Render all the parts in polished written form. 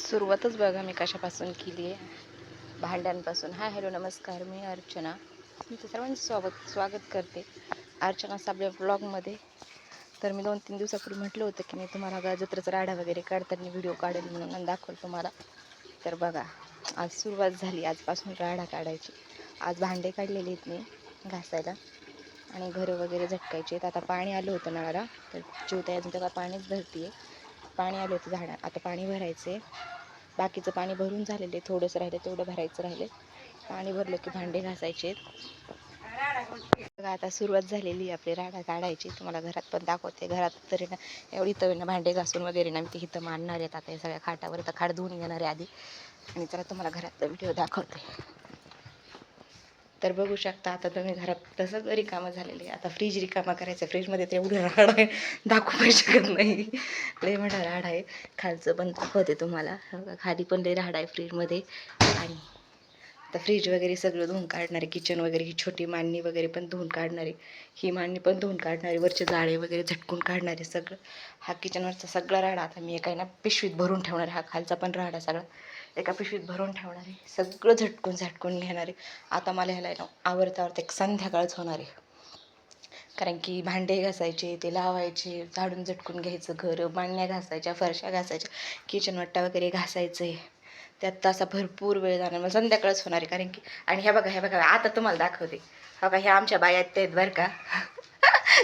सुरुवातच बघा मी कशापासून केली आहे, भांड्यांपासून. हाय हॅलो नमस्कार, मी अर्चना. मी सर्वांचं स्वागत करते अर्चना साबळे ब्लॉगमध्ये. तर मी 2-3 दिवसापूर्वी म्हटलं होतं की मी तुम्हाला जत्रेचा राडा वगैरे काढताना व्हिडिओ काढेल म्हणून दाखवलं तुम्हाला. तर बघा आज सुरुवात झाली, आजपासून राडा काढायची. आज भांडे काढलेले आहेत मी घासायला आणि घरं वगैरे झटकायचे आहेत. आता पाणी आलं होतं नळाला, तर चिवताई अजून तेव्हा पाणीच भरते. पाणी आलं होतं झाडा, आता पाणी भरायचं आहे. बाकीचं पाणी भरून झालेले, थोडंसं राहिले तेवढं भरायचं राहिले. पाणी भरलं की भांडे घासायचे. आता सुरुवात झालेली आपली राडा काढायची. तुम्हाला घरात पण दाखवते. घरात तरी ना एवढी तवे भांडे घासून वगैरे ना मी ते इथं मांडणार आहेत. आता हे सगळ्या खाटावर तर खाट धुवून घेणार आहे आधी, आणि चला तुम्हाला घरातला व्हिडिओ दाखवते. तर बघू शकता आता तुम्ही घरात तसंच रिकामं झालेले. आता फ्रीज रिकामा करायचं. फ्रीजमध्ये ते एवढं राड आहे, दाखवू पण शकत नाही. लय मोठा राड आहे. खालचं पण दाखवते तुम्हाला. खाली पण लय राड आहे फ्रीजमध्ये. आणि आता फ्रीज वगैरे सगळं धुवून काढणारे, किचन वगैरे ही छोटी मांडणी वगैरे पण धुवून काढणारे, ही मांडणी पण धुवून काढणारे, वरचे जाळे वगैरे झटकून काढणारे सगळं. हा किचनवरचा सगळा राडा आता मी एका ना पिशवीत भरून ठेवणार. हा खालचा पण राडा सगळा एका पिशवीत भरून ठेवणार आहे. सगळं झटकून घेणार आहे. आता मला ह्याला ना आवरता एक संध्याकाळच होणार आहे. कारण की भांडे घासायचे, ते लावायचे, झाडून झटकून घ्यायचं, घर मांडण्या घासायच्या, फरशा घासायच्या, किचन वाटा वगैरे घासायचं आहे. त्यात तसा भरपूर वेळ जाणार. मग संध्याकाळच होणार आहे. कारण की आणि ह्या बघा आता तुम्हाला दाखवते. हो का, ह्या आमच्या बाया आहेत बरं का.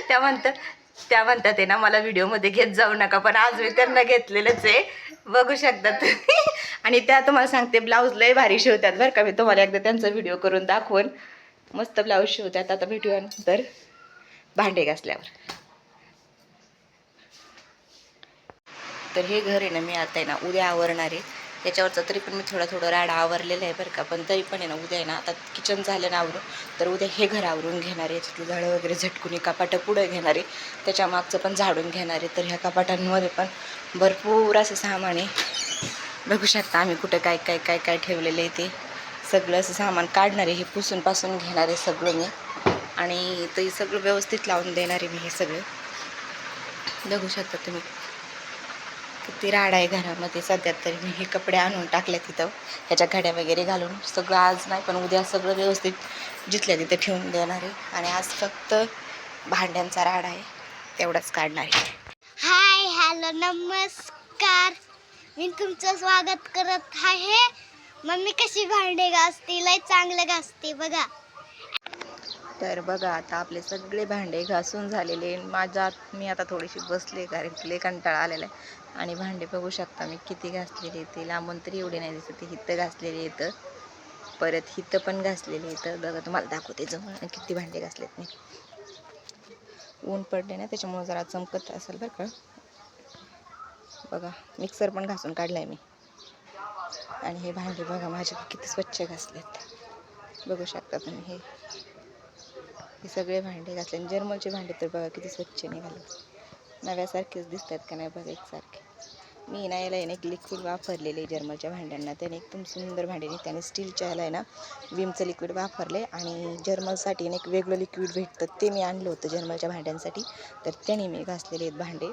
त्या म्हणतात आहे ना मला व्हिडिओमध्ये घेत जाऊ नका, पण आज मी त्यांना घेतलेलंच आहे, बघू शकतात. आणि त्या तुम्हाला सांगते ब्लाऊज लय भारी शिवतात बरं का. मी तुम्हाला एकदा त्यांचा व्हिडिओ करून दाखवून. मस्त ब्लाऊज शिवतात. आता भेटूया नंतर भांडे घासल्यावर. तर हे घर आहे ना मी आता आहे ना उद्या आवरणार आहे. त्याच्यावरचं तरी पण मी थोडं राडा आवरलेलं आहे बरं का. पण तरी पण आहे ना उद्या आहे ना, आता किचन झालं ना आवरून, तर उद्या हे घर आवरून घेणार आहे. याच्यातली झाडं वगैरे झटकून कपाटं पुढं घेणार आहे, त्याच्या मागचं पण झाडून घेणार आहे. तर ह्या कपाटांमध्ये पण भरपूर असं सामान आहे. बघू शकता आम्ही कुठं काय काय काय काय ठेवलेलं आहे. ते सगळं असं सामान काढणार आहे. हे पुसून पासून घेणार आहे सगळं मी, आणि ते सगळं व्यवस्थित लावून देणार आहे मी. हे सगळं बघू शकता तुम्ही किती राड आहे घरामध्ये. सध्या तरी मी हे कपडे आणून टाकले तिथं, ह्याच्या घड्या वगैरे घालून. सगळं आज नाही पण उद्या सगळं व्यवस्थित जिथल्या तिथे ठेवून देणार आहे. आणि आज फक्त भांड्यांचा राड आहे, तेवढाच काढणार आहे. हाय हॅलो नमस्कार, मी तुमचं स्वागत करत आहे. मम्मी कशी भांडे घासते, लय चांगलं घासते बघा. तर बघा आता आपले सगळे भांडे घासून झालेले. मी आता थोडीशी बसले, कारण की लय कंटाळा आलेला आहे. आणि भांडे बघू शकता मी किती घासलेले. ते लांबून तरी एवढे नाही दिसत. हिथं घासलेले येतं, परत हिथं पण घासलेले येतं. बघा तुम्हाला दाखवते जवळ किती भांडे घासलेत मी. ऊन पडले ना त्याच्यामुळे जरा चमकत असेल बरं का. बघा मिक्सर पण घासून काढलाय मी. आणि हे भांडे बघा माझे किती स्वच्छ घासलेत, बघू शकता तुम्ही. हे सगळे भांडे घासले. जर्मलचे भांडे तर बघा किती स्वच्छ निघाले, नव्यासारखेच दिसतात का नाही बघा एकसारखे. मी ना याला एक लिक्विड वापरलेले जर्मलच्या भांड्यांना, त्याने एकदम सुंदर भांडे निघते. आणि स्टीलच्या याला आहे ना विमचं लिक्विड वापरले. आणि जर्मलसाठी एक वेगळं लिक्विड भेटतं, ते मी आणलं होतं जर्मलच्या भांड्यांसाठी. तर त्याने मी घासलेले आहेत भांडे.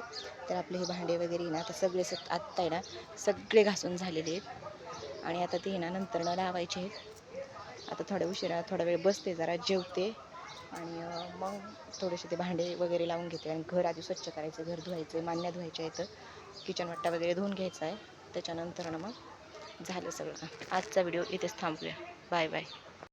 तर आपले हे भांडे वगैरे ना आता सगळे आत्ता आहे ना सगळे घासून झालेले आहेत. आणि आता ते ना नंतर ना लावायचे आहेत. आता थोडा वेळ बसते, जरा जेवते, आणि मग थोडेसे ते भांडे वगैरे लावून घेते. आणि घर आधी स्वच्छ करायचं, घर धुवायचं, मांडण्या धुवायच्या आहेत, किचन वाटा वगैरे धुवून घ्यायचा आहे. त्याच्यानंतर ना मग झालं सगळं. आजचा व्हिडिओ इथेच थांबूया. Bye bye.